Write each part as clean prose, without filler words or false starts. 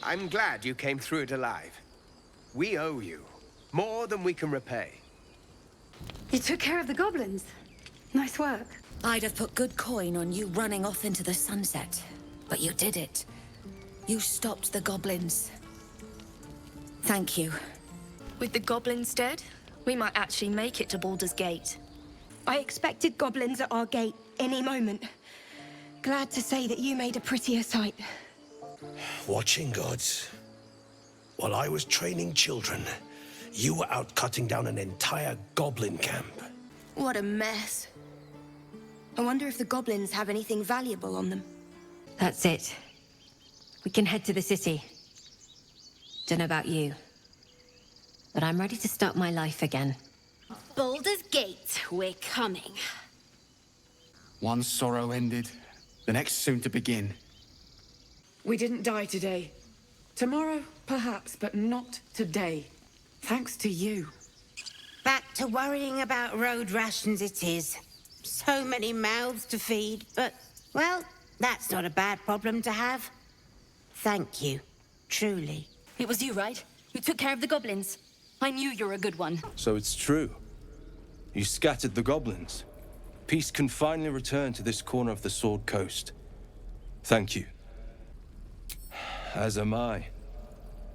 I'm glad you came through it alive. We owe you. More than we can repay. You took care of the goblins. Nice work. I'd have put good coin on you running off into the sunset. But you did it. You stopped the goblins. Thank you. With the goblins dead, we might actually make it to Baldur's Gate. I expected goblins at our gate any moment. Glad to say that you made a prettier sight. Watching gods. While I was training children, you were out cutting down an entire goblin camp. What a mess. I wonder if the goblins have anything valuable on them. That's it. We can head to the city. Don't know about you, but I'm ready to start my life again. Baldur's Gate, we're coming. One sorrow ended, the next soon to begin. We didn't die today. Tomorrow, perhaps, but not today. Thanks to you. Back to worrying about road rations it is. So many mouths to feed, but, well, that's not a bad problem to have. Thank you, truly. It was you, right? You took care of the goblins. I knew you're a good one. So it's true. You scattered the goblins. Peace can finally return to this corner of the Sword Coast. Thank you. As am I.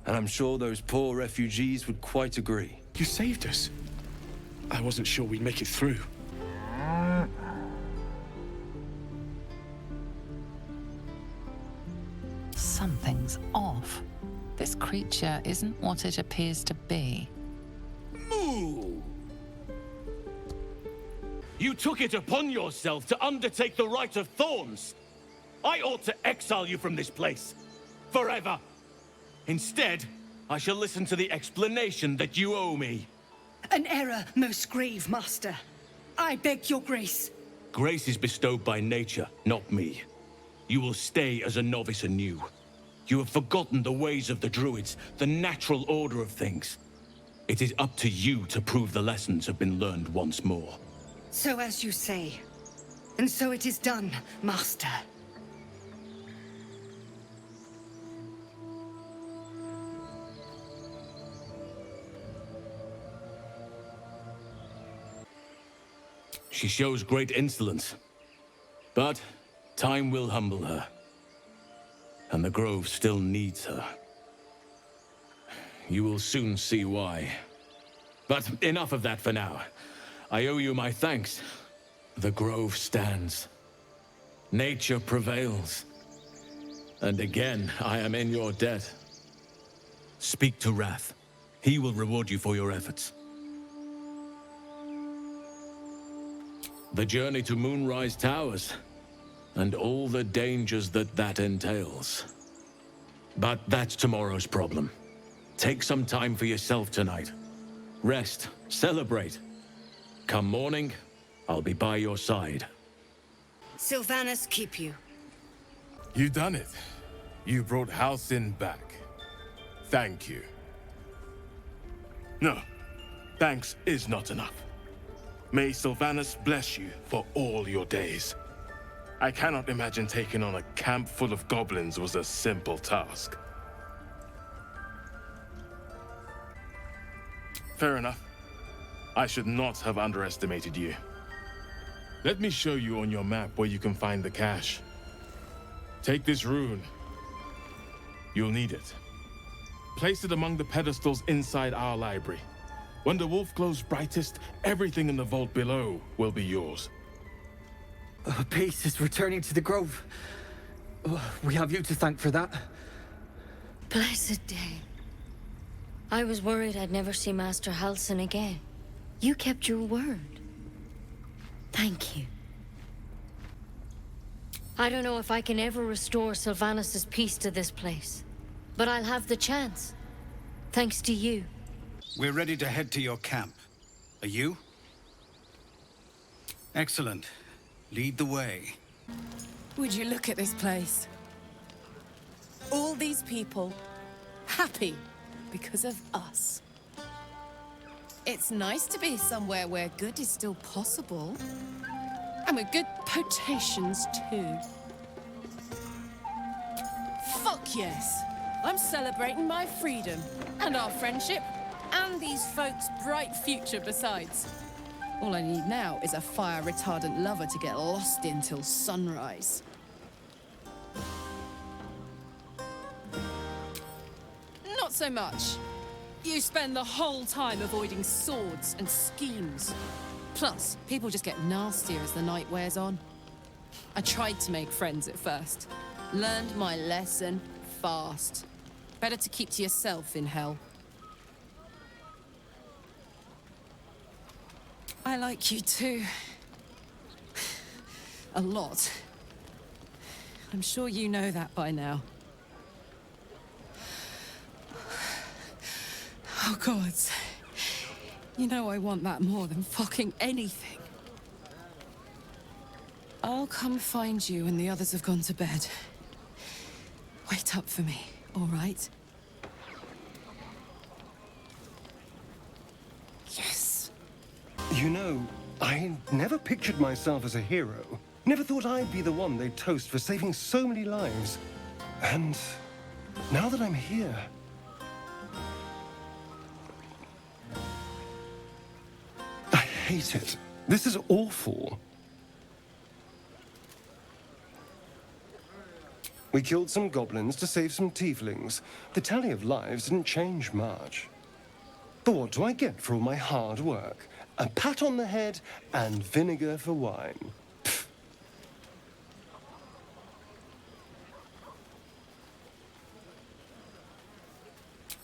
And I'm sure those poor refugees would quite agree. You saved us. I wasn't sure we'd make it through. Something's off. This creature isn't what it appears to be. Moo! You took it upon yourself to undertake the Rite of Thorns. I ought to exile you from this place. Forever. Instead, I shall listen to the explanation that you owe me. An error, most grave, master. I beg your grace. Grace is bestowed by nature, not me. You will stay as a novice anew. You have forgotten the ways of the druids, the natural order of things. It is up to you to prove the lessons have been learned once more. So as you say. And so it is done, master. She shows great insolence. But time will humble her. And the Grove still needs her. You will soon see why. But enough of that for now. I owe you my thanks. The Grove stands. Nature prevails. And again, I am in your debt. Speak to Wrath. He will reward you for your efforts. The journey to Moonrise Towers, and all the dangers that entails. But that's tomorrow's problem. Take some time for yourself tonight. Rest, celebrate. Come morning, I'll be by your side. Sylvanas keep you. You done it. You brought Halcyon back. Thank you. No, thanks is not enough. May Sylvanas bless you for all your days. I cannot imagine taking on a camp full of goblins was a simple task. Fair enough. I should not have underestimated you. Let me show you on your map where you can find the cache. Take this rune. You'll need it. Place it among the pedestals inside our library. When the wolf glows brightest, everything in the vault below will be yours. Peace is returning to the Grove. We have you to thank for that. Blessed day. I was worried I'd never see Master Halcyon again. You kept your word. Thank you. I don't know if I can ever restore Sylvanas' peace to this place, but I'll have the chance. Thanks to you. We're ready to head to your camp. Are you? Excellent. Lead the way. Would you look at this place? All these people, happy because of us. It's nice to be somewhere where good is still possible. And with good potations, too. Fuck yes! I'm celebrating my freedom, and our friendship, and these folks' bright future besides. All I need now is a fire-retardant lover to get lost in till sunrise. Not so much. You spend the whole time avoiding swords and schemes. Plus, people just get nastier as the night wears on. I tried to make friends at first. Learned my lesson fast. Better to keep to yourself in hell. I like you too. A lot. I'm sure you know that by now. Oh, gods. You know I want that more than fucking anything. I'll come find you when the others have gone to bed. Wait up for me, all right? Yes. You know, I never pictured myself as a hero. Never thought I'd be the one they'd toast for saving so many lives. And now that I'm here... I hate it. This is awful. We killed some goblins to save some tieflings. The tally of lives didn't change much. But what do I get for all my hard work? A pat on the head and vinegar for wine. Pfft.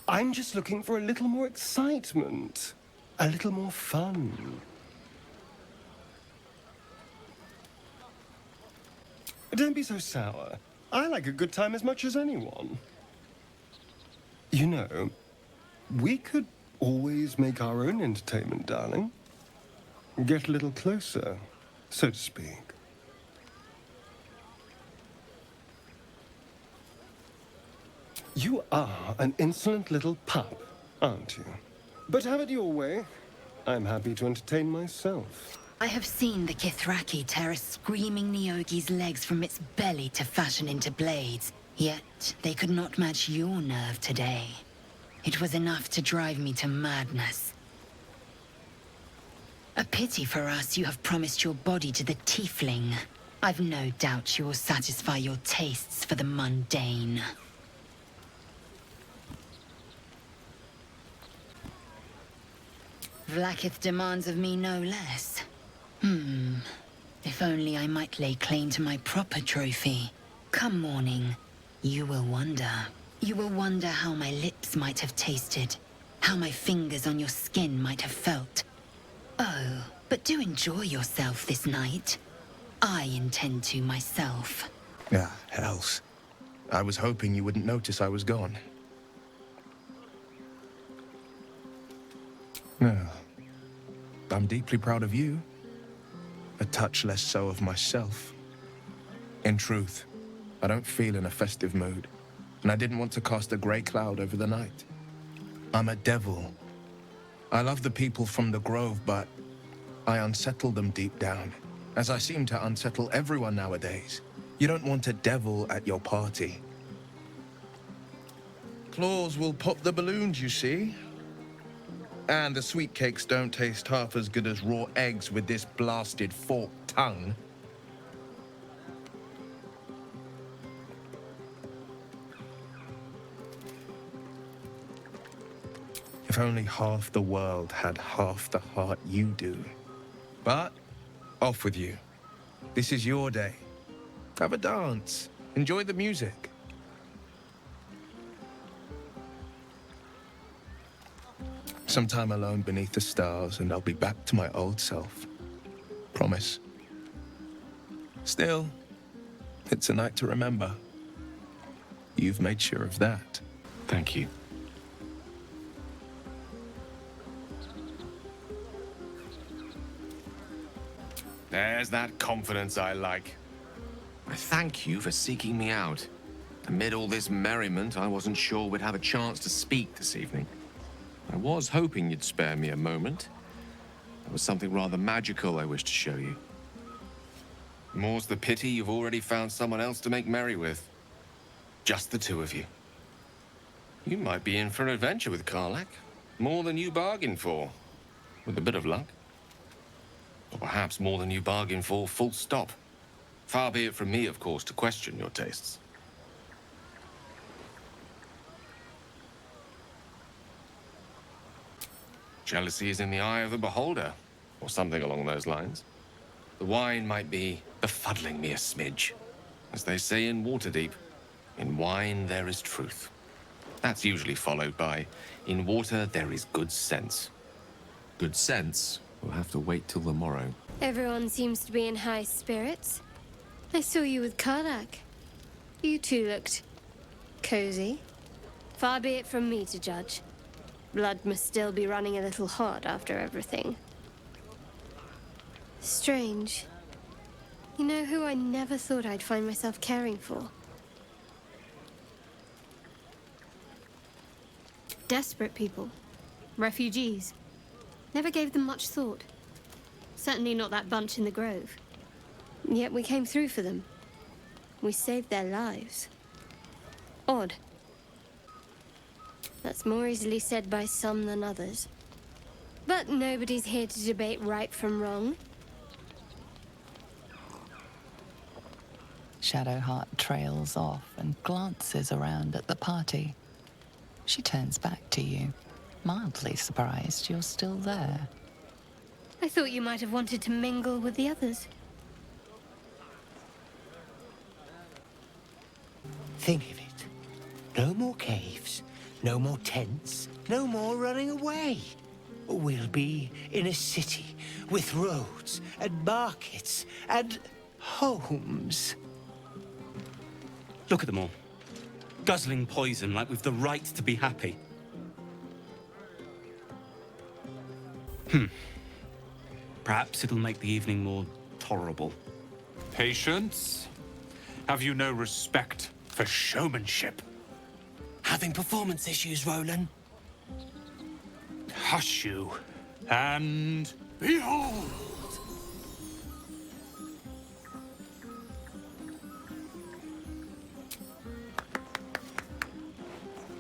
I'm just looking for a little more excitement. A little more fun. Don't be so sour. I like a good time as much as anyone. You know, we could always make our own entertainment, darling. Get a little closer, so to speak. You are an insolent little pup, aren't you? But have it your way. I'm happy to entertain myself. I have seen the Kithraki tear a screaming Neogi's legs from its belly to fashion into blades. Yet, they could not match your nerve today. It was enough to drive me to madness. A pity for us you have promised your body to the tiefling. I've no doubt you will satisfy your tastes for the mundane. Vlaakith demands of me no less. If only I might lay claim to my proper trophy. Come morning, you will wonder. You will wonder how my lips might have tasted, how my fingers on your skin might have felt. Oh, but do enjoy yourself this night. I intend to myself. Ah, hells. I was hoping you wouldn't notice I was gone. No. I'm deeply proud of you. A touch less so of myself. In truth, I don't feel in a festive mood, and I didn't want to cast a grey cloud over the night. I'm a devil. I love the people from the Grove, but I unsettle them deep down, as I seem to unsettle everyone nowadays. You don't want a devil at your party. Claws will pop the balloons, you see. And the sweet cakes don't taste half as good as raw eggs with this blasted forked tongue. If only half the world had half the heart you do. But, off with you. This is your day. Have a dance. Enjoy the music. Some time alone beneath the stars, and I'll be back to my old self. Promise. Still, it's a night to remember. You've made sure of that. Thank you. There's that confidence I like. I thank you for seeking me out. Amid all this merriment, I wasn't sure we'd have a chance to speak this evening. I was hoping you'd spare me a moment. There was something rather magical I wished to show you. More's the pity you've already found someone else to make merry with. Just the two of you. You might be in for an adventure with Karlak. More than you bargained for, with a bit of luck. Or perhaps more than you bargained for, full stop. Far be it from me, of course, to question your tastes. Jealousy is in the eye of the beholder, or something along those lines. The wine might be befuddling me a smidge. As they say in Waterdeep, in wine there is truth. That's usually followed by, in water there is good sense. Good sense will have to wait till the morrow. Everyone seems to be in high spirits. I saw you with Karlak. You two looked cozy. Far be it from me to judge. Blood must still be running a little hot after everything. Strange. You know who I never thought I'd find myself caring for? Desperate people. Refugees. Never gave them much thought. Certainly not that bunch in the grove. Yet we came through for them. We saved their lives. Odd. That's more easily said by some than others. But nobody's here to debate right from wrong. Shadowheart trails off and glances around at the party. She turns back to you, mildly surprised you're still there. I thought you might have wanted to mingle with the others. Think of it. No more caves, no more tents, no more running away. We'll be in a city with roads and markets and homes. Look at them all. Guzzling poison like we've the right to be happy. Perhaps it'll make the evening more tolerable. Patience? Have you no respect for showmanship? Having performance issues, Roland? Hush you, and behold!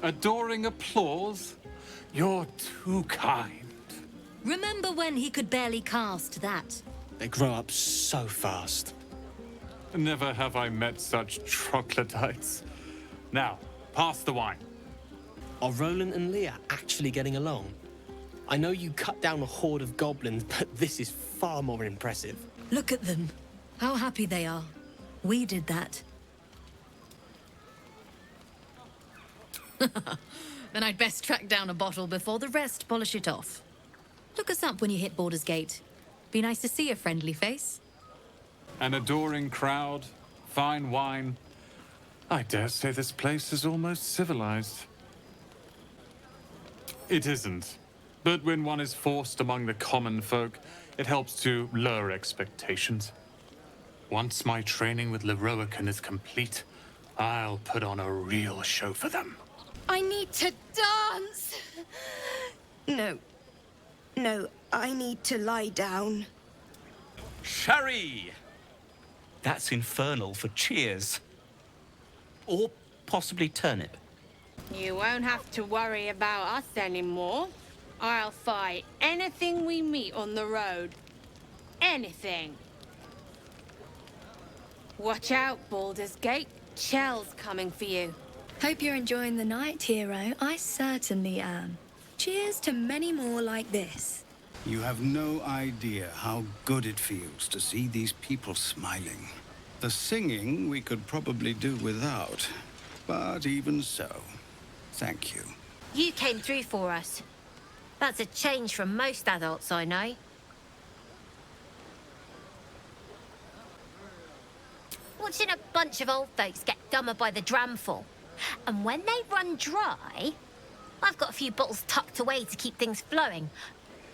Adoring applause? You're too kind. Remember when he could barely cast that? They grow up so fast. Never have I met such troglodytes. Now, pass the wine. Are Roland and Leah actually getting along? I know you cut down a horde of goblins, but this is far more impressive. Look at them. How happy they are. We did that. Then I'd best track down a bottle before the rest polish it off. Look us up when you hit Baldur's Gate. Be nice to see a friendly face. An adoring crowd, fine wine. I dare say this place is almost civilized. It isn't. But when one is forced among the common folk, it helps to lower expectations. Once my training with Leroican is complete, I'll put on a real show for them. I need to dance! No, I need to lie down. Sherry! That's infernal for cheers. Or possibly turnip. You won't have to worry about us anymore. I'll fight anything we meet on the road. Anything. Watch out, Baldur's Gate. Chell's coming for you. Hope you're enjoying the night, hero. I certainly am. Cheers to many more like this. You have no idea how good it feels to see these people smiling. The singing we could probably do without, but even so, thank you. You came through for us. That's a change from most adults I know. Watching a bunch of old folks get dumber by the dramful. And when they run dry, I've got a few bottles tucked away to keep things flowing.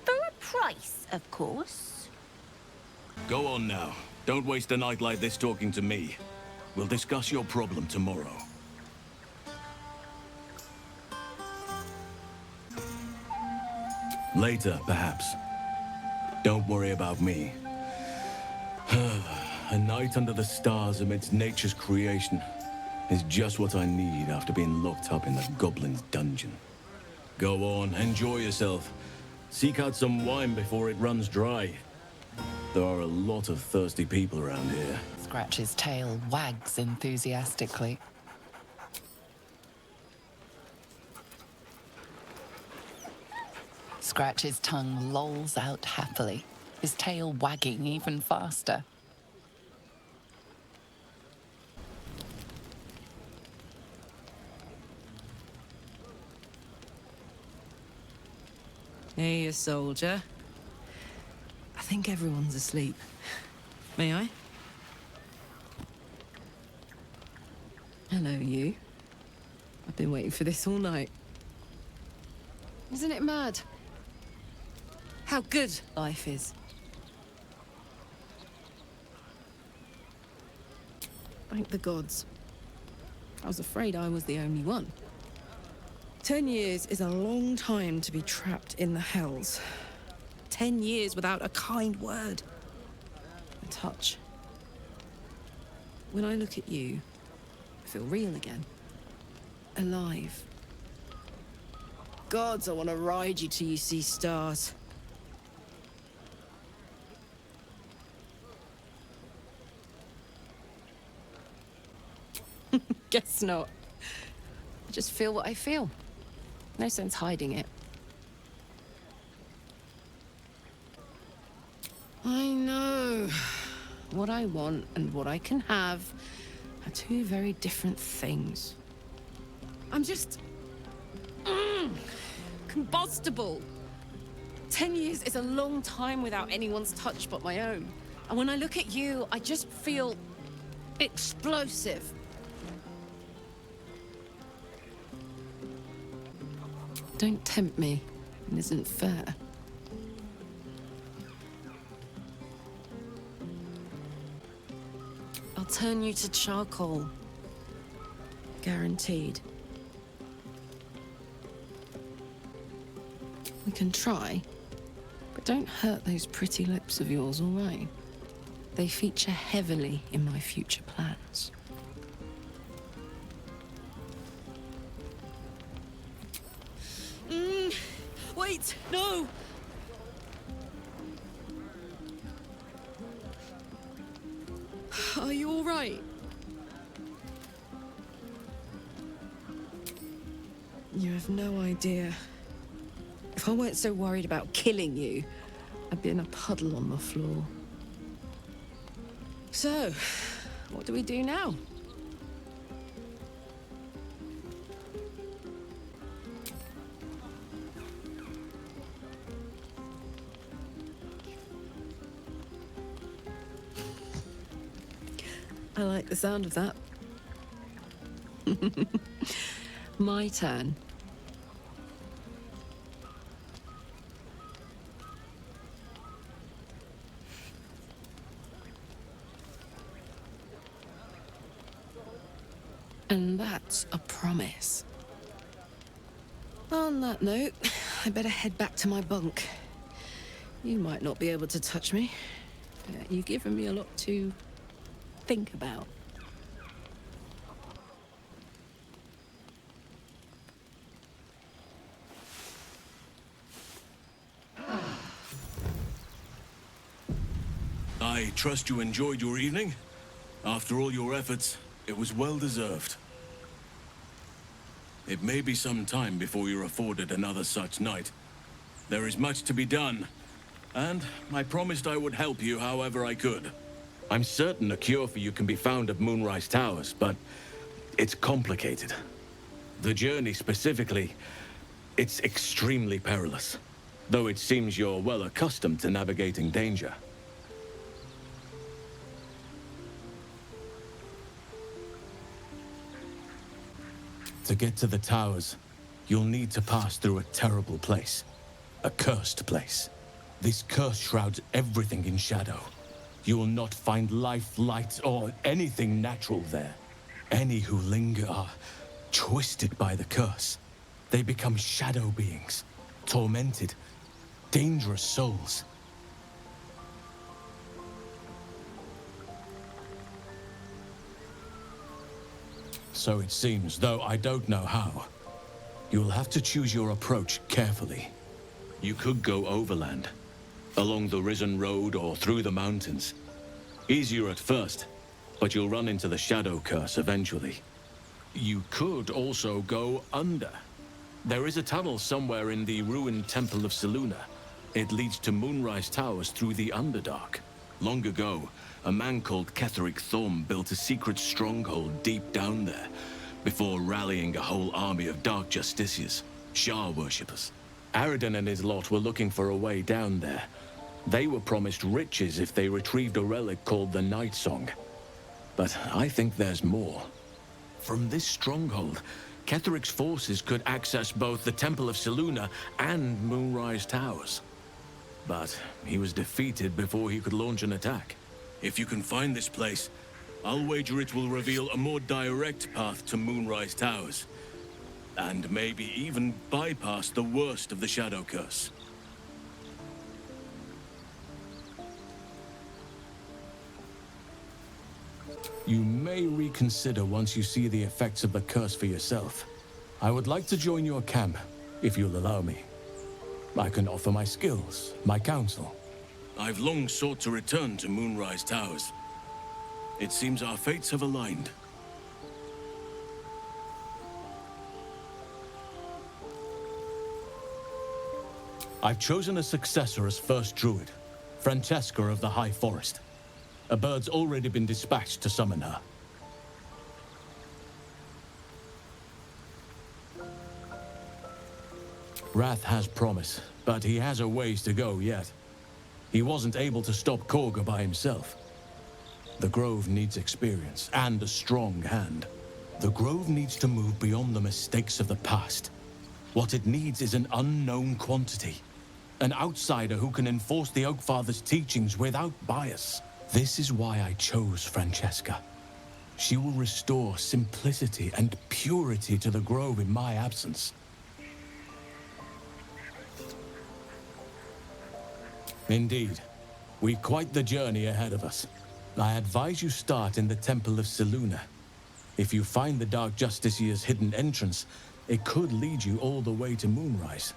For a price, of course. Go on now. Don't waste a night like this talking to me. We'll discuss your problem tomorrow. Later, perhaps. Don't worry about me. A night under the stars amidst nature's creation. is just what I need after being locked up in the goblin's dungeon. Go on, enjoy yourself. Seek out some wine before it runs dry. There are a lot of thirsty people around here. Scratch's tail wags enthusiastically. Scratch's tongue lolls out happily, his tail wagging even faster. Hey, a soldier. I think everyone's asleep. May I? Hello, you. I've been waiting for this all night. Isn't it mad? How good life is. Thank the gods. I was afraid I was the only one. 10 years is a long time to be trapped in the hells. 10 years without a kind word. A touch. When I look at you, I feel real again. Alive. Gods, I want to ride you till you see stars. Guess not. I just feel what I feel. No sense hiding it. I know. What I want and what I can have are two very different things. I'm just... combustible. 10 years is a long time without anyone's touch but my own. And when I look at you, I just feel... explosive. Don't tempt me. It isn't fair. I'll turn you to charcoal. Guaranteed. We can try, but don't hurt those pretty lips of yours, all right? They feature heavily in my future plans. Wait, no! Are you all right? You have no idea. If I weren't so worried about killing you, I'd be in a puddle on the floor. So, what do we do now? I like the sound of that. My turn. And that's a promise. On that note, I better head back to my bunk. You might not be able to touch me, but you've given me a lot to think about. I trust you enjoyed your evening. After all your efforts, it was well deserved. It may be some time before you're afforded another such night. There is much to be done, and I promised I would help you however I could. I'm certain a cure for you can be found at Moonrise Towers, but it's complicated. The journey specifically, it's extremely perilous, though it seems you're well accustomed to navigating danger. To get to the towers, you'll need to pass through a terrible place. A cursed place. This curse shrouds everything in shadow. You will not find life, light, or anything natural there. Any who linger are twisted by the curse. They become shadow beings, tormented, dangerous souls. So it seems, though I don't know how. You'll have to choose your approach carefully. You could go overland, along the Risen Road or through the mountains. Easier at first, but you'll run into the Shadow Curse eventually. You could also go under. There is a tunnel somewhere in the ruined Temple of Selûne. It leads to Moonrise Towers through the Underdark. Long ago, a man called Ketheric Thorm built a secret stronghold deep down there, before rallying a whole army of Dark Justiciars, Shah worshippers. Aridin and his lot were looking for a way down there. They were promised riches if they retrieved a relic called the Night Song. But I think there's more. From this stronghold, Ketheric's forces could access both the Temple of Selûne and Moonrise Towers. But he was defeated before he could launch an attack. If you can find this place, I'll wager it will reveal a more direct path to Moonrise Towers. And maybe even bypass the worst of the Shadow Curse. You may reconsider once you see the effects of the curse for yourself. I would like to join your camp, if you'll allow me. I can offer my skills, my counsel. I've long sought to return to Moonrise Towers. It seems our fates have aligned. I've chosen a successor as first druid, Francesca of the High Forest. A bird's already been dispatched to summon her. Wrath has promise, but he has a ways to go yet. He wasn't able to stop Korga by himself. The Grove needs experience and a strong hand. The Grove needs to move beyond the mistakes of the past. What it needs is an unknown quantity. An outsider who can enforce the Oakfather's teachings without bias. This is why I chose Francesca. She will restore simplicity and purity to the Grove in my absence. Indeed. We've quite the journey ahead of us. I advise you start in the Temple of Selûne. If you find the Dark Justiciar's hidden entrance, it could lead you all the way to Moonrise.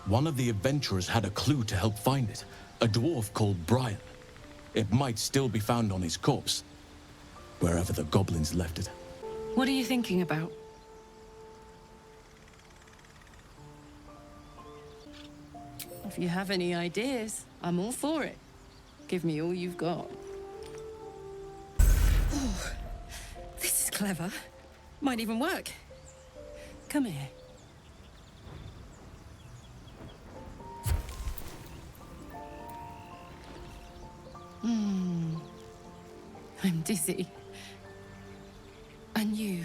One of the adventurers had a clue to help find it, a dwarf called Brian. It might still be found on his corpse, wherever the goblins left it. What are you thinking about? If you have any ideas, I'm all for it. Give me all you've got. Oh, this is clever. Might even work. Come here. I'm dizzy. And you?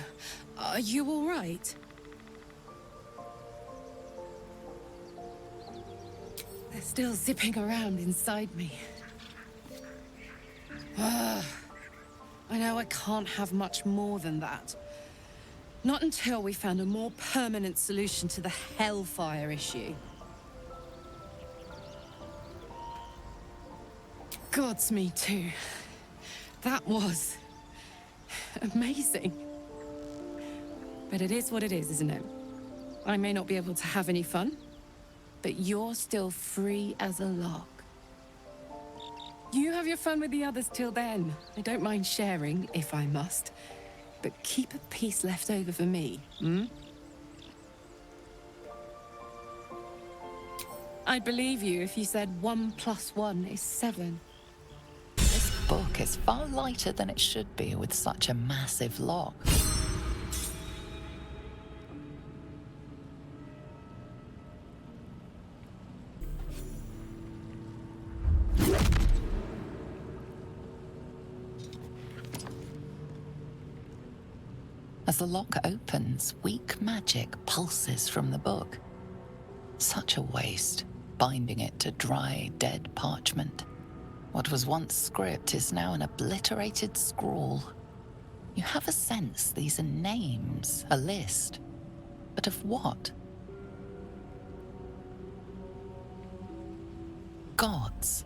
Are you all right? They're still zipping around inside me. I know I can't have much more than that. Not until we found a more permanent solution to the Hellfire issue. Gods, me too. That was amazing. But it is what it is, isn't it? I may not be able to have any fun, but you're still free as a lark. You have your fun with the others till then. I don't mind sharing, if I must. But keep a piece left over for me, hmm? I'd believe you if you said 1 + 1 is 7. This book is far lighter than it should be with such a massive lock. As the lock opens, weak magic pulses from the book. Such a waste, binding it to dry, dead parchment. What was once script is now an obliterated scrawl. You have a sense these are names, a list. But of what? Gods.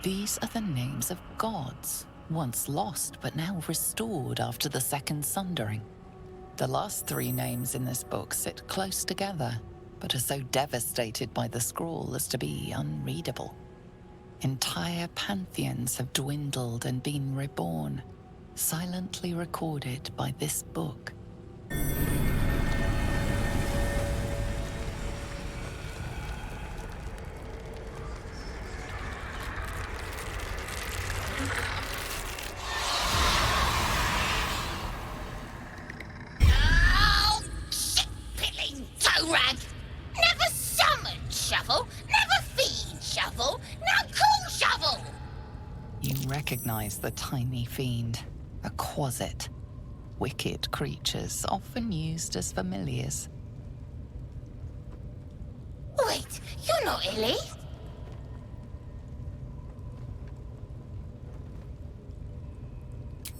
These are the names of gods, once lost but now restored after the Second Sundering. The last three names in this book sit close together, but are so devastated by the scrawl as to be unreadable. Entire pantheons have dwindled and been reborn, silently recorded by this book. Oh, shit-pilling toe-rag! Never summoned shovel, never feed shovel, now call shovel! You recognize the tiny fiend, a quasit. Wicked creatures often used as familiars. Wait, you're not Illy?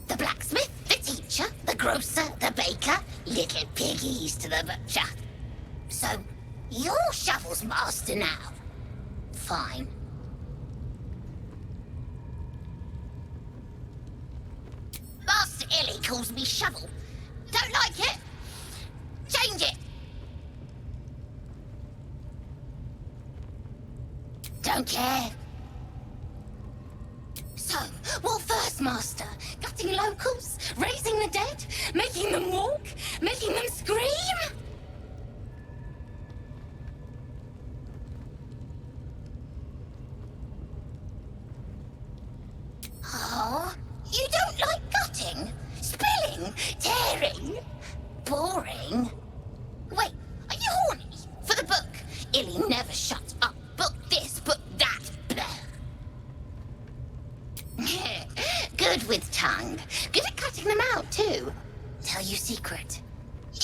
The blacksmith, the teacher, the grocer, the baker, little piggies to the butcher. So, you're Shovel's master now. Fine. Master Illy calls me Shovel. Don't like it? Change it. Don't care. So, what first, Master? Gutting locals? Raising the dead? Making them walk? Making them scream? Oh, you don't like gutting? Spilling? Tearing? Boring? Wait, are you horny? For the book? Illy never shuts up. Book this, book that. Good with tongue. Good at cutting them out, too. Tell you secret.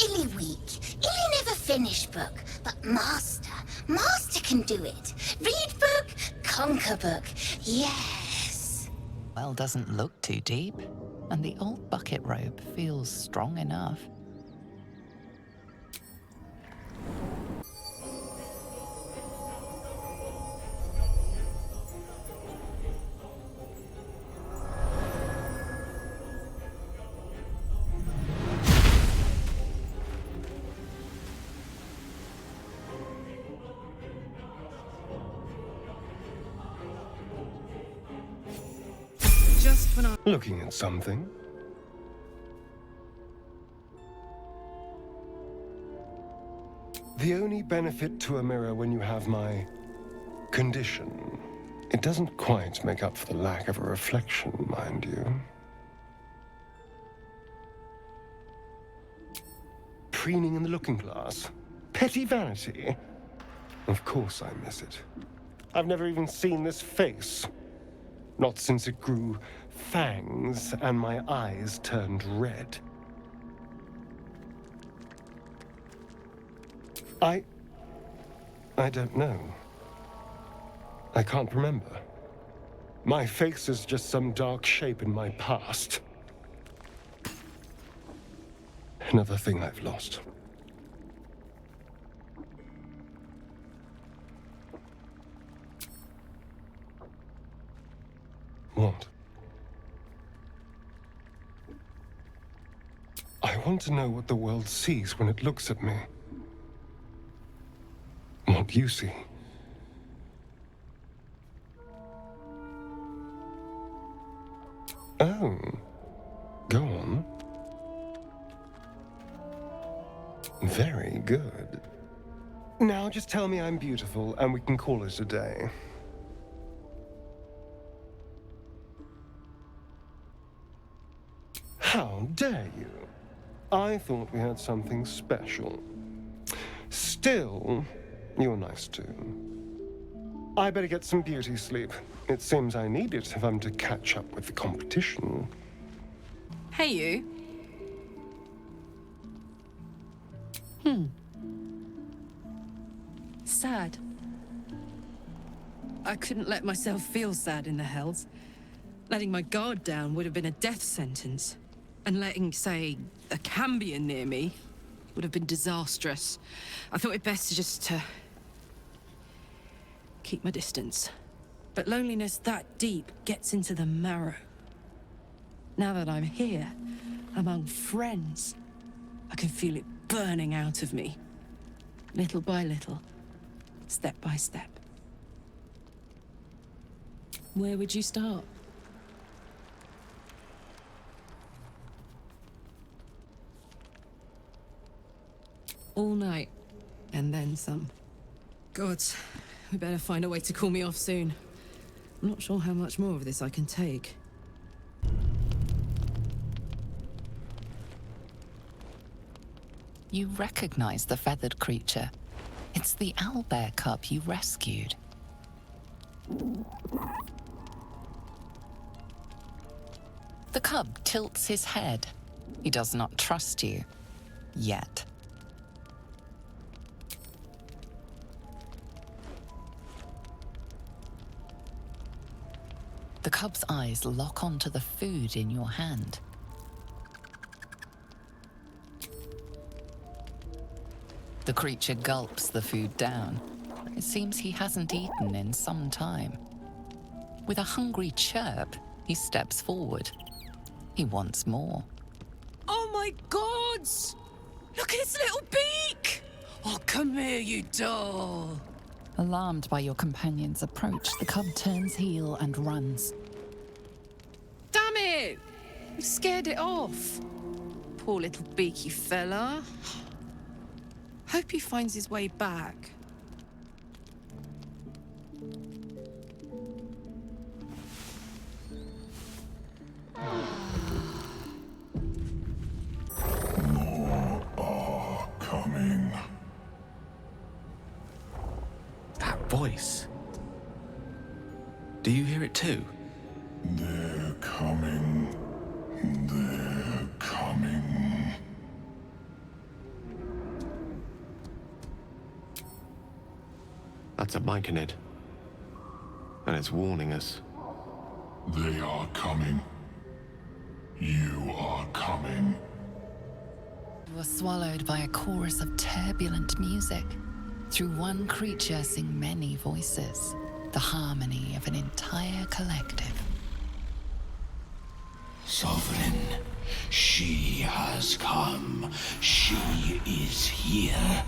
Illy weak. Illy never finish book. But Master can do it. Read book, conquer book. Yes. Well, doesn't look too deep, and the old bucket rope feels strong enough. Just when I... Looking at something? The only benefit to a mirror when you have my condition, it doesn't quite make up for the lack of a reflection, mind you. Preening in the looking glass? Petty vanity? Of course I miss it. I've never even seen this face. Not since it grew fangs and my eyes turned red. I don't know. I can't remember. My face is just some dark shape in my past. Another thing I've lost. What? I want to know what the world sees when it looks at me. What you see. Oh. Go on. Very good. Now just tell me I'm beautiful and we can call it a day. How dare you? I thought we had something special. Still, you're nice too. I better get some beauty sleep. It seems I need it if I'm to catch up with the competition. Hey, you. Sad. I couldn't let myself feel sad in the Hells. Letting my guard down would have been a death sentence. And letting, say, a Cambion near me would have been disastrous. I thought it best to just keep my distance. But loneliness that deep gets into the marrow. Now that I'm here, among friends, I can feel it burning out of me. Little by little, step by step. Where would you start? All night, and then some. Gods, we better find a way to cool me off soon. I'm not sure how much more of this I can take. You recognize the feathered creature. It's the owlbear cub you rescued. The cub tilts his head. He does not trust you. Yet. The cub's eyes lock onto the food in your hand. The creature gulps the food down. It seems he hasn't eaten in some time. With a hungry chirp, he steps forward. He wants more. Oh my gods! Look at its little beak! Oh, come here, you doll! Alarmed by your companion's approach, the cub turns heel and runs. Damn it! You scared it off. Poor little beaky fella. Hope he finds his way back. More are coming. That voice. Do you hear it too? They're coming. They're coming. That's a myconid. And it's warning us. They are coming. You are coming. You are swallowed by a chorus of turbulent music. Through one creature sing many voices, the harmony of an entire collective. Sovereign, she has come. She is here.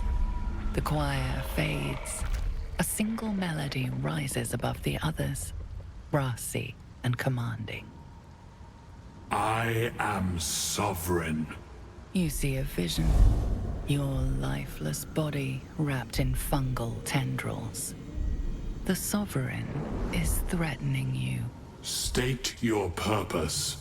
The choir fades. A single melody rises above the others, brassy and commanding. I am sovereign. You see a vision. Your lifeless body wrapped in fungal tendrils. The Sovereign is threatening you. State your purpose.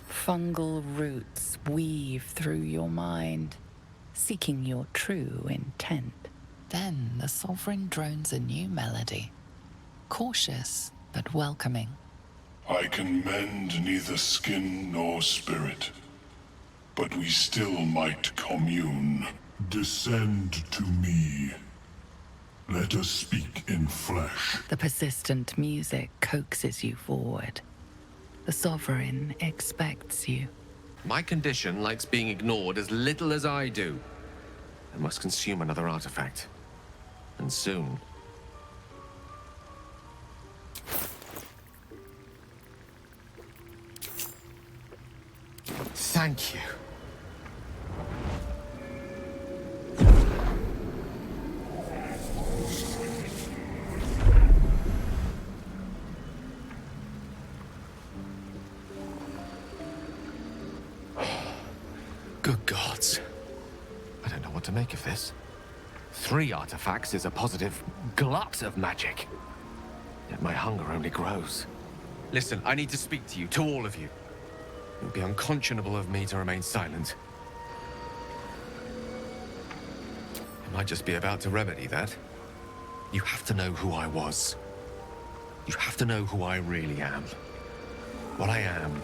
Fungal roots weave through your mind, seeking your true intent. Then the Sovereign drones a new melody, cautious but welcoming. I can mend neither skin nor spirit, but we still might commune. Descend to me. Let us speak in flesh. The persistent music coaxes you forward. The Sovereign expects you. My condition likes being ignored as little as I do. I must consume another artifact. And soon. Thank you. Good gods. I don't know what to make of this. 3 artifacts is a positive glut of magic. Yet my hunger only grows. Listen, I need to speak to you, to all of you. It would be unconscionable of me to remain silent. I might just be about to remedy that. You have to know who I was. You have to know who I really am. What I am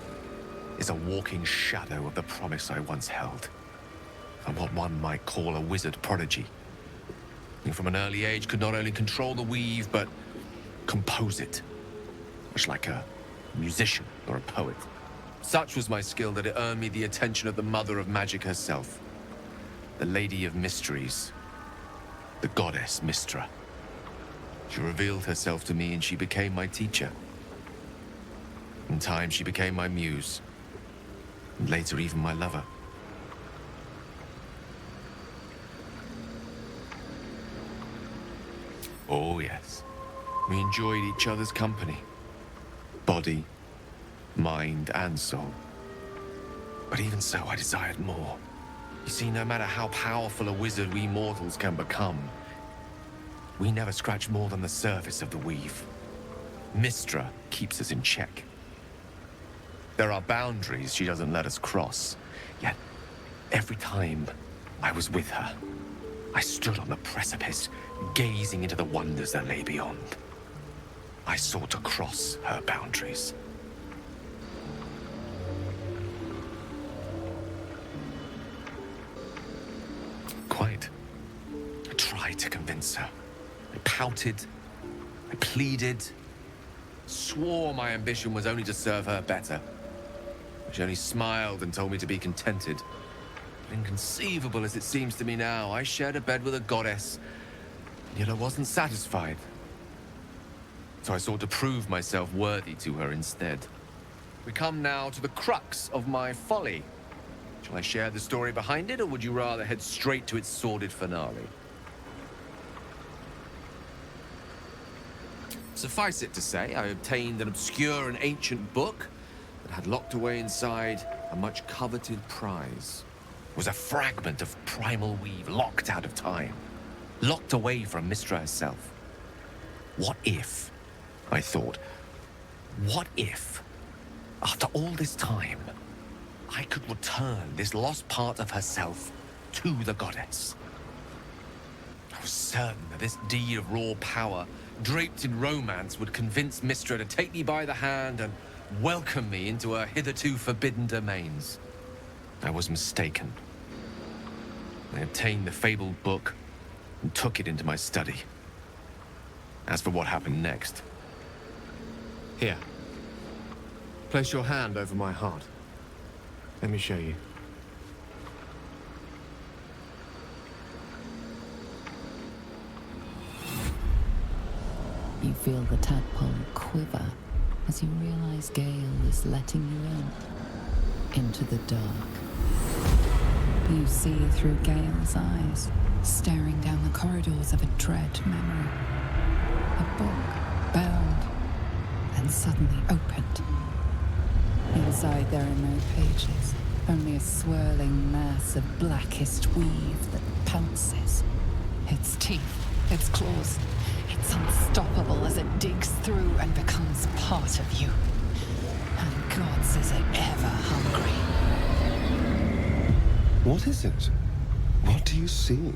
is a walking shadow of the promise I once held. I'm what one might call a wizard prodigy. Who from an early age could not only control the weave, but compose it. Much like a musician or a poet. Such was my skill that it earned me the attention of the mother of magic herself. The Lady of Mysteries. The goddess Mystra. She revealed herself to me and she became my teacher. In time, she became my muse. And later, even my lover. Oh, yes. We enjoyed each other's company. Body, mind, and soul. But even so, I desired more. You see, no matter how powerful a wizard we mortals can become, we never scratch more than the surface of the weave. Mystra keeps us in check. There are boundaries she doesn't let us cross. Yet, every time I was with her, I stood on the precipice, gazing into the wonders that lay beyond. I sought to cross her boundaries. Quite. I tried to convince her. I pouted. I pleaded. Swore my ambition was only to serve her better. She only smiled and told me to be contented. Inconceivable as it seems to me now, I shared a bed with a goddess, and yet I wasn't satisfied. So I sought to prove myself worthy to her instead. We come now to the crux of my folly. Shall I share the story behind it, or would you rather head straight to its sordid finale? Suffice it to say, I obtained an obscure and ancient book that had locked away inside a much coveted prize. It was a fragment of primal weave locked out of time, locked away from Mystra herself. What if, I thought, what if, after all this time, I could return this lost part of herself to the goddess? I was certain that this deed of raw power, draped in romance, would convince Mystra to take me by the hand and welcome me into her hitherto forbidden domains. I was mistaken. I obtained the fabled book and took it into my study. As for what happened next... Here. Place your hand over my heart. Let me show you. You feel the tadpole quiver as you realize Gale is letting you into the dark. You see through Gale's eyes, staring down the corridors of a dread memory. A book, bound, and suddenly opened. Inside there are no pages, only a swirling mass of blackest weave that pounces. Its teeth, its claws, it's unstoppable as it digs through and becomes part of you. And gods, is it ever hungry. What is it? What do you see?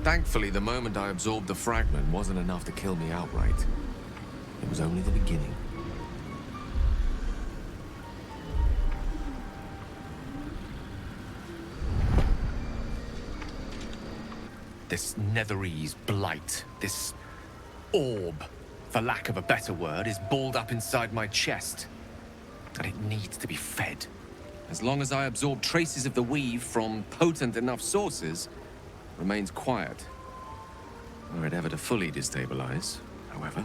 Thankfully, the moment I absorbed the fragment wasn't enough to kill me outright. It was only the beginning. This Netherese blight, this orb, for lack of a better word, is balled up inside my chest. And it needs to be fed. As long as I absorb traces of the weave from potent enough sources, it remains quiet. Were it ever to fully destabilize, however.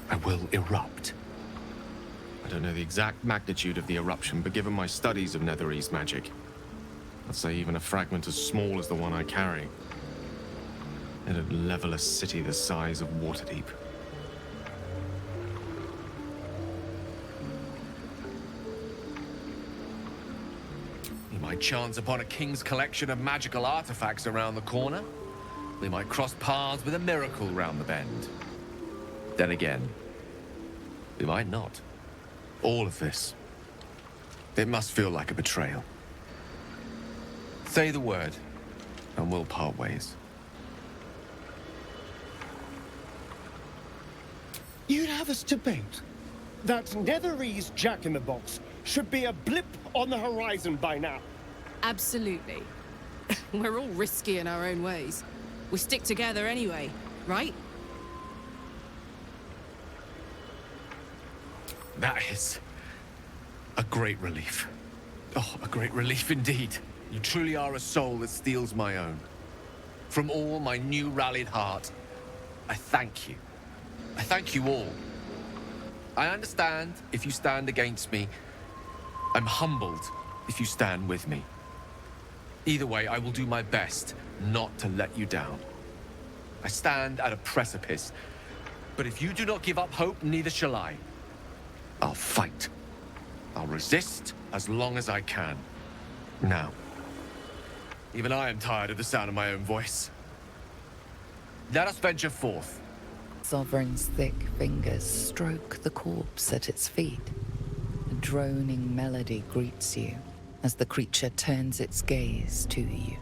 I will erupt. I don't know the exact magnitude of the eruption, but given my studies of Netherese magic, I'd say even a fragment as small as the one I carry, it'd level a city the size of Waterdeep. We might chance upon a king's collection of magical artifacts around the corner. We might cross paths with a miracle round the bend. Then again, we might not. All of this, it must feel like a betrayal. Say the word, and we'll part ways. You'd have us debate that Netherese Jack-in-the-Box should be a blip on the horizon by now. Absolutely. We're all risky in our own ways. We stick together anyway, right? That is a great relief. Oh, a great relief indeed. You truly are a soul that steals my own. From all my new rallied heart, I thank you. I thank you all. I understand if you stand against me. I'm humbled if you stand with me. Either way, I will do my best not to let you down. I stand at a precipice, but if you do not give up hope, neither shall I. I'll fight. I'll resist as long as I can. Now, even I am tired of the sound of my own voice. Let us venture forth. Sovereign's thick fingers stroke the corpse at its feet. A droning melody greets you as the creature turns its gaze to you.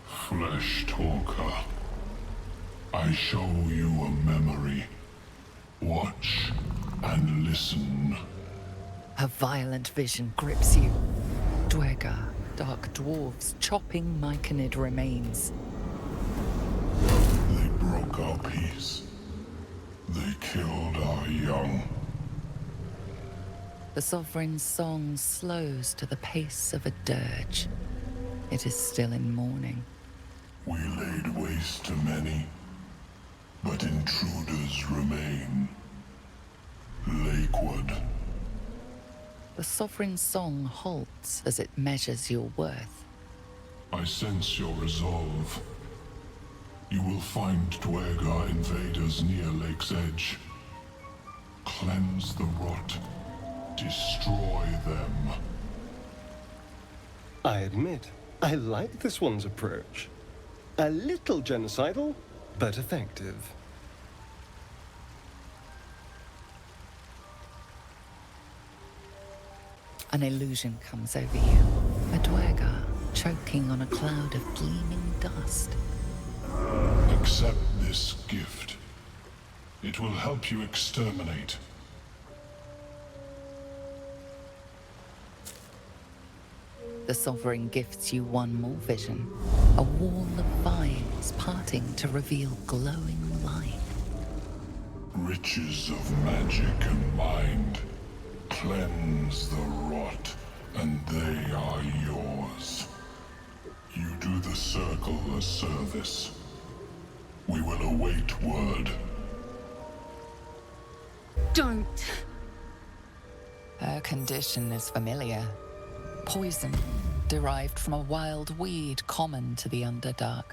Flesh talker, I show you a memory. Watch and listen. A violent vision grips you. Dwergar, dark dwarves chopping myconid remains. They broke our peace. They killed our young. The Sovereign's song slows to the pace of a dirge. It is still in mourning. We laid waste to many, but intruders remain. Lakeward. The Sovereign's song halts as it measures your worth. I sense your resolve. You will find Dwergar invaders near Lake's Edge. Cleanse the rot. Destroy them. I admit, I like this one's approach. A little genocidal, but effective. An illusion comes over you. A Dwergar choking on a cloud of gleaming dust. Accept this gift. It will help you exterminate. The Sovereign gifts you one more vision. A wall of vines parting to reveal glowing light. Riches of magic and mind. Cleanse the rot, and they are yours. You do the Circle a service. We will await word. Don't. Her condition is familiar. Poison, derived from a wild weed common to the Underdark.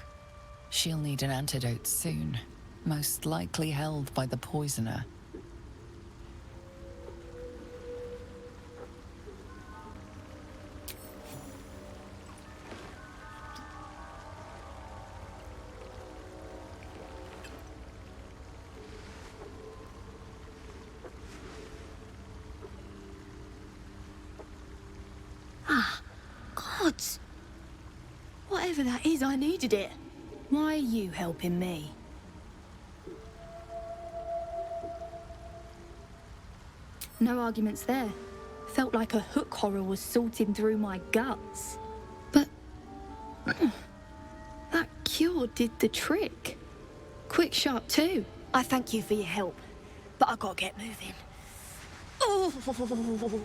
She'll need an antidote soon, most likely held by the poisoner. Ah, gods. Whatever that is, I needed it. Why are you helping me? No arguments there. Felt like a hook horror was sorting through my guts. But that cure did the trick. Quick, sharp too. I thank you for your help, but I gotta get moving. Oh,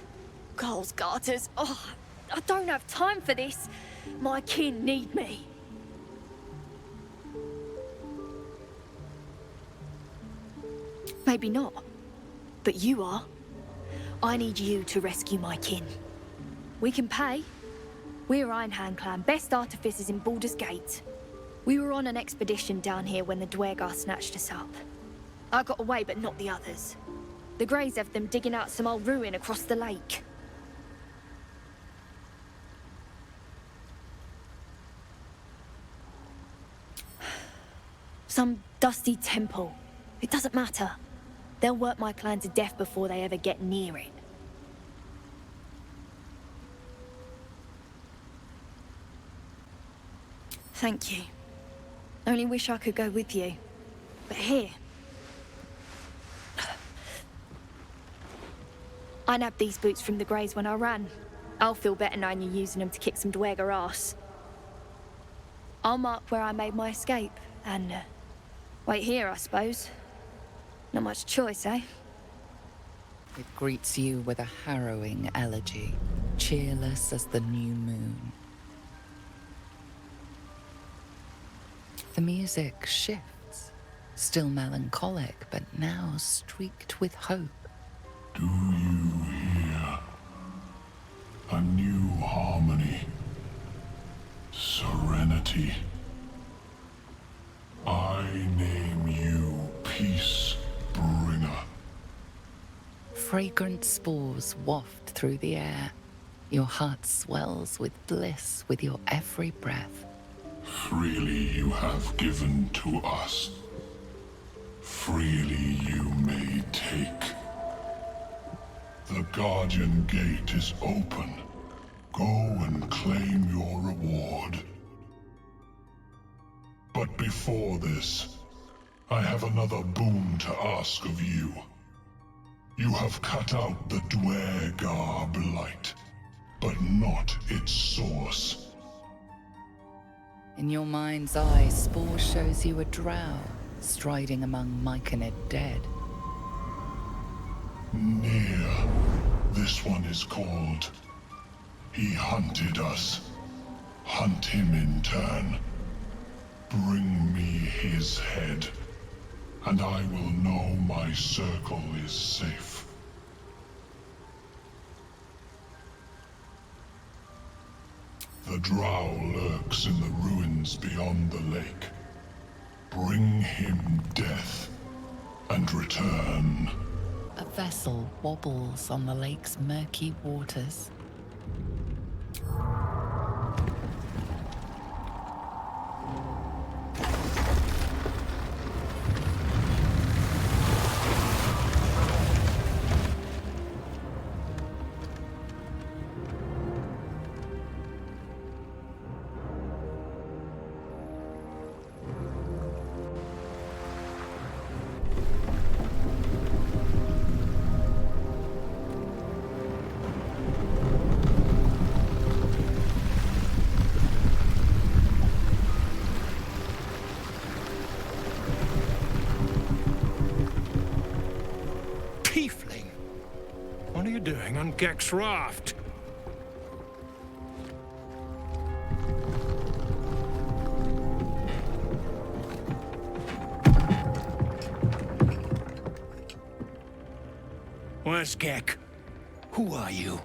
Carl's garters. Oh, I don't have time for this. My kin need me. Maybe not, but you are. I need you to rescue my kin. We can pay. We're Ironhand Clan, best artificers in Baldur's Gate. We were on an expedition down here when the Dwergar snatched us up. I got away, but not the others. The Greys have them digging out some old ruin across the lake. Some dusty temple. It doesn't matter. They'll work my clan to death before they ever get near it. Thank you. Only wish I could go with you. But here... I nabbed these boots from the Greys when I ran. I'll feel better knowing you're using them to kick some Dwergar ass. I'll mark where I made my escape, and wait here, I suppose. Not much choice, eh? It greets you with a harrowing elegy, cheerless as the new moon. The music shifts, still melancholic, but now streaked with hope. Do you hear? A new harmony. Serenity. I name you Peace Bringer. Fragrant spores waft through the air. Your heart swells with bliss with your every breath. Freely you have given to us. Freely you may take. The Guardian Gate is open. Go and claim your reward. But before this, I have another boon to ask of you. You have cut out the Dwergar blight, but not its source. In your mind's eye, Spore shows you a drow, striding among Myconid dead. Near. This one is called. He hunted us. Hunt him in turn. Bring me his head, and I will know my circle is safe. The drow lurks in the ruins beyond the lake. Bring him death, and return. A vessel wobbles on the lake's murky waters. Tiefling! What are you doing on Gek's raft? Where's Gek? Who are you?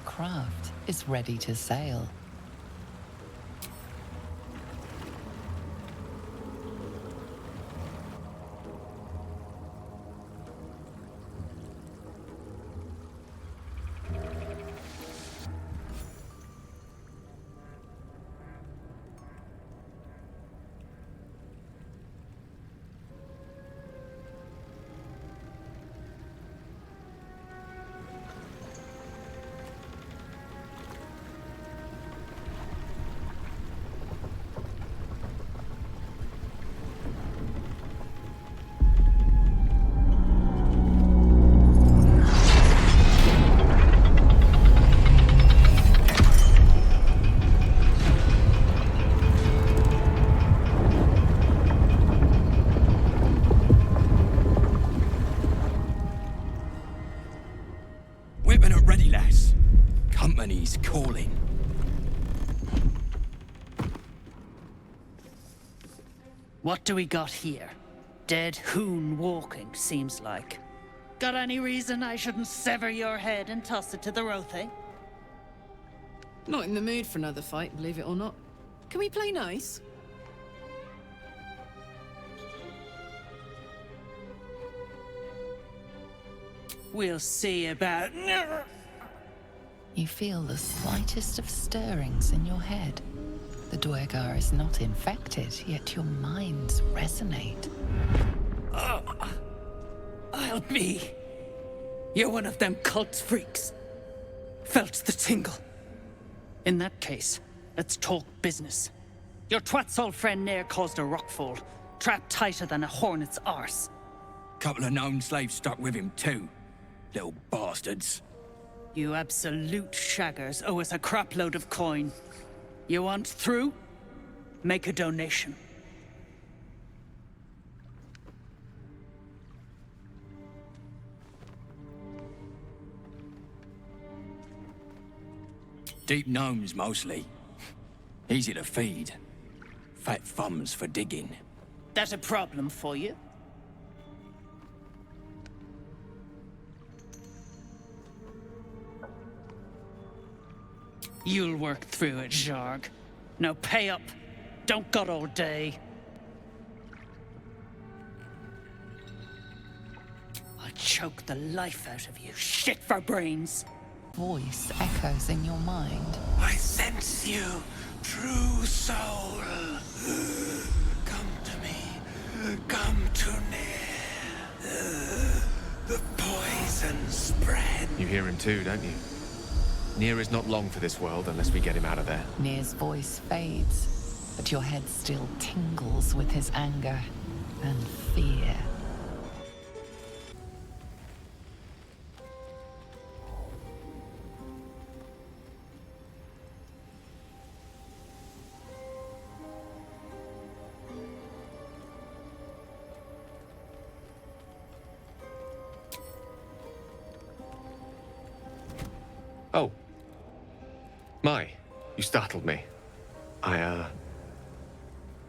Craft is ready to sail. Whipping up ready, lass. Company's calling. What do we got here? Dead hoon walking, seems like. Got any reason I shouldn't sever your head and toss it to the Rothe? Not in the mood for another fight, believe it or not. Can we play nice? We'll see about... You feel the slightest of stirrings in your head. The Dwergar is not infected, yet your minds resonate. I'll be. You're one of them cult freaks. Felt the tingle. In that case, let's talk business. Your twat's old friend Nair caused a rockfall, trapped tighter than a hornet's arse. Couple of known slaves stuck with him, too. little bastards. You absolute shaggers owe us a crapload of coin. You want through? Make a donation. Deep gnomes, mostly. Easy to feed. Fat thumbs for digging. That a problem for you? You'll work through it, Zharg. Now pay up. Don't got all day. I'll choke the life out of you. Shit for brains. Voice echoes in your mind. I sense you, true soul. Come to me. Come too near. The poison spread. You hear him too, don't you? Nier is not long for this world unless we get him out of there. Nier's voice fades, but your head still tingles with his anger and fear. Oh. My, you startled me. I,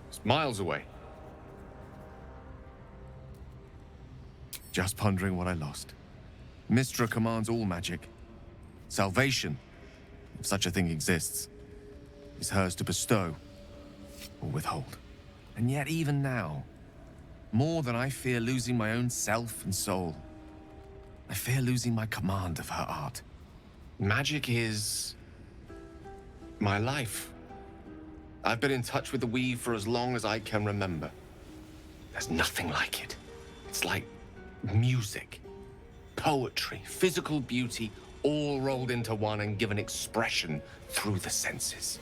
was miles away. Just pondering what I lost. Mystra commands all magic. Salvation, if such a thing exists, is hers to bestow or withhold. And yet even now, more than I fear losing my own self and soul, I fear losing my command of her art. Magic is my life. I've been in touch with the weave for as long as I can remember. There's nothing like it. It's like music, poetry, physical beauty, all rolled into one and given expression through the senses.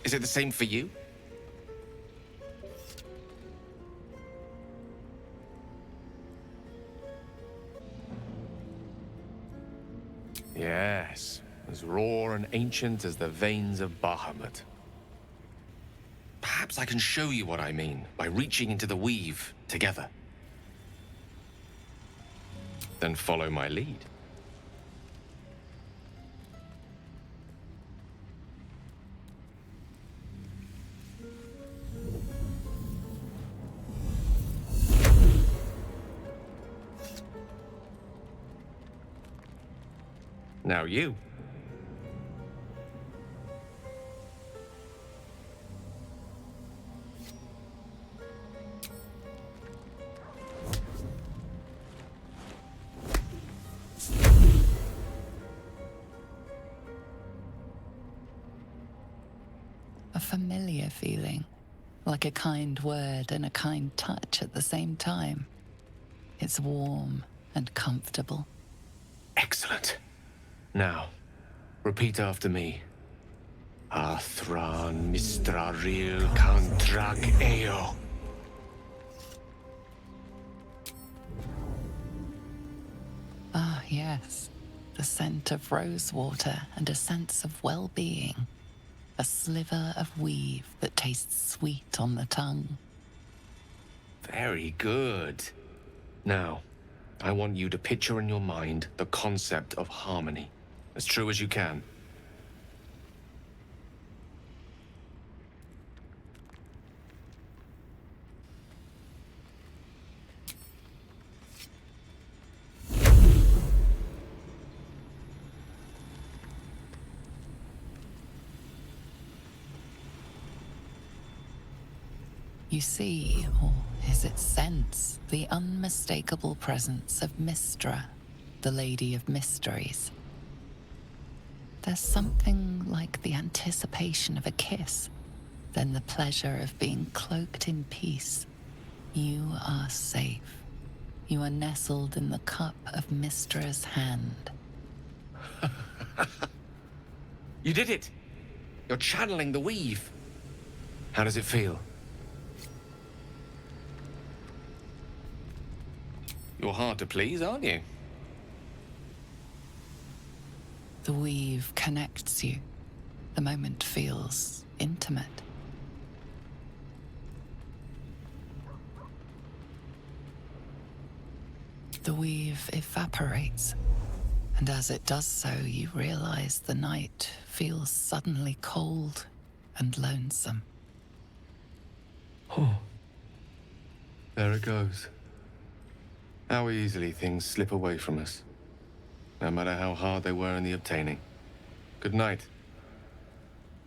Is it the same for you? Yes, as raw and ancient as the veins of Bahamut. Perhaps I can show you what I mean by reaching into the weave together. Then follow my lead. Now you. A familiar feeling, like a kind word and a kind touch at the same time. It's warm and comfortable. Excellent. Now, repeat after me. Athran Mistraril Kantrak Eo. Ah, yes. The scent of rosewater and a sense of well-being. A sliver of weave that tastes sweet on the tongue. Very good. Now, I want you to picture in your mind the concept of harmony, as true as you can. You see, or is it sense, the unmistakable presence of Mystra, the Lady of Mysteries. There's something like the anticipation of a kiss, then the pleasure of being cloaked in peace. You are safe. You are nestled in the cup of Mystra's hand. You did it! You're channeling the weave. How does it feel? You're hard to please, aren't you? The weave connects you. The moment feels intimate. The weave evaporates, and as it does so, you realize the night feels suddenly cold and lonesome. Oh. There it goes. How easily things slip away from us, no matter how hard they were in the obtaining. Good night.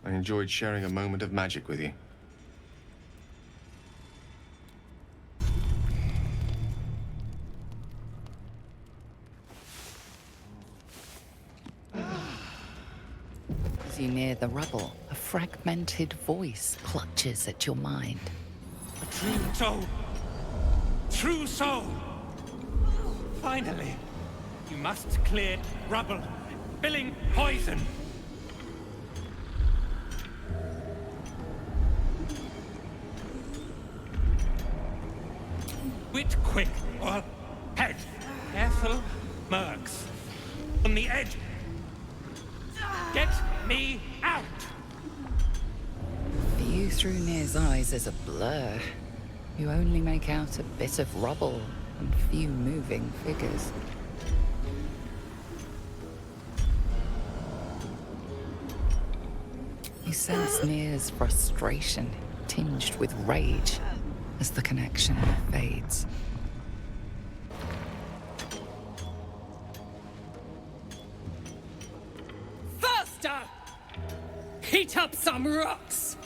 I enjoyed sharing a moment of magic with you. As you near the rubble, a fragmented voice clutches at your mind. A true soul! True soul! Finally! You must clear rubble, spilling poison! Wit quick, or head! Careful, mercs. On the edge! Get me out! View through Nir's eyes is a blur. You only make out a bit of rubble and few moving figures. You sense Nir's frustration, tinged with rage, as the connection fades. Faster! Heat up some rocks!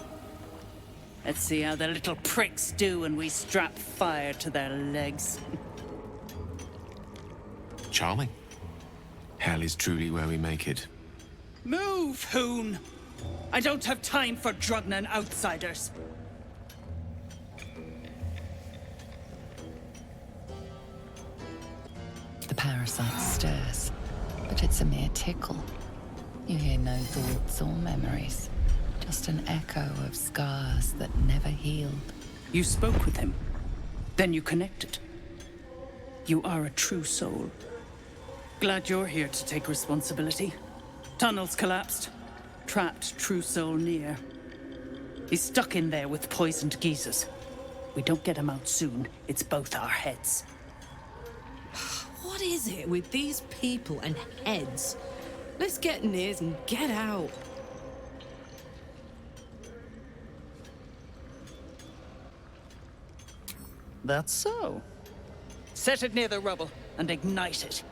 Let's see how the little pricks do when we strap fire to their legs. Charming. Hell is truly where we make it. Move, Hoon! I don't have time for Drugnan outsiders. The parasite stirs, but it's a mere tickle. You hear no thoughts or memories, just an echo of scars that never healed. You spoke with him. Then you connected. You are a true soul. Glad you're here to take responsibility. Tunnels collapsed. Trapped true soul near. He's stuck in there with poisoned geezers. We don't get him out soon, it's both our heads. What is it with these people and heads? Let's get Niz and get out. That's so. Set it near the rubble and ignite it.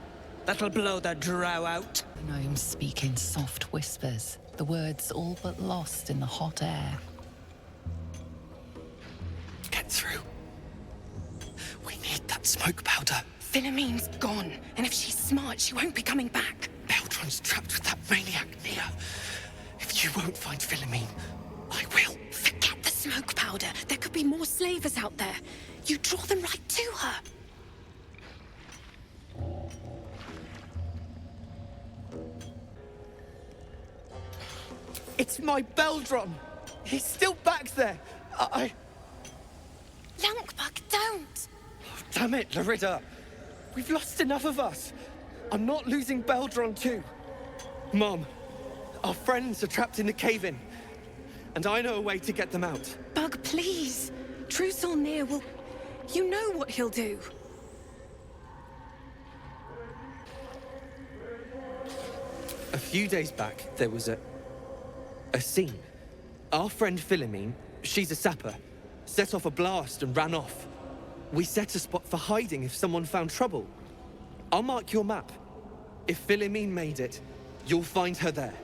That'll blow the drow out. The gnomes speak in soft whispers, the words all but lost in the hot air. Get through. We need that smoke powder. Philomene's gone, and if she's smart, she won't be coming back. Beldron's trapped with that maniac, Nia. If you won't find Philomene, I will. Forget the smoke powder. There could be more slavers out there. You draw them right to her. It's my Beldron. He's still back there. Lunkbug, don't! Damn it, Larida. We've lost enough of us. I'm not losing Beldron too. Mom, our friends are trapped in the cave-in. And I know a way to get them out. Bug, please. True Solnir will... You know what he'll do. A few days back, there was a scene. Our friend Philomene, she's a sapper, set off a blast and ran off. We set a spot for hiding if someone found trouble. I'll mark your map. If Philomene made it, you'll find her there.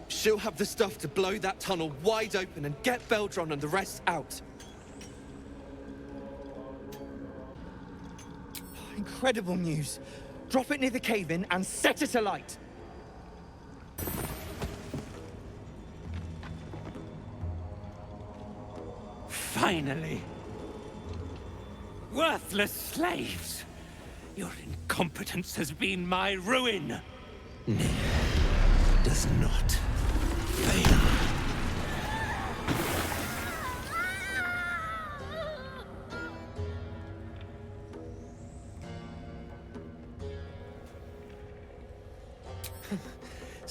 She'll have the stuff to blow that tunnel wide open and get Beldron and the rest out. Incredible news. Drop it near the cave-in and set it alight. Finally! Worthless slaves! Your incompetence has been my ruin! Nier does not fail.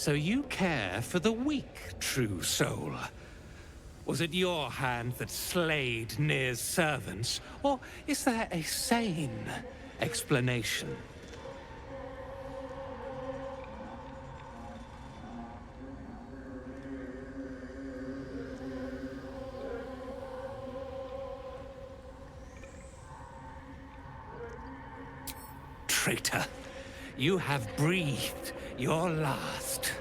So you care for the weak, true soul. Was it your hand that slayed Nir's servants, or is there a sane explanation? Traitor, you have breathed your last.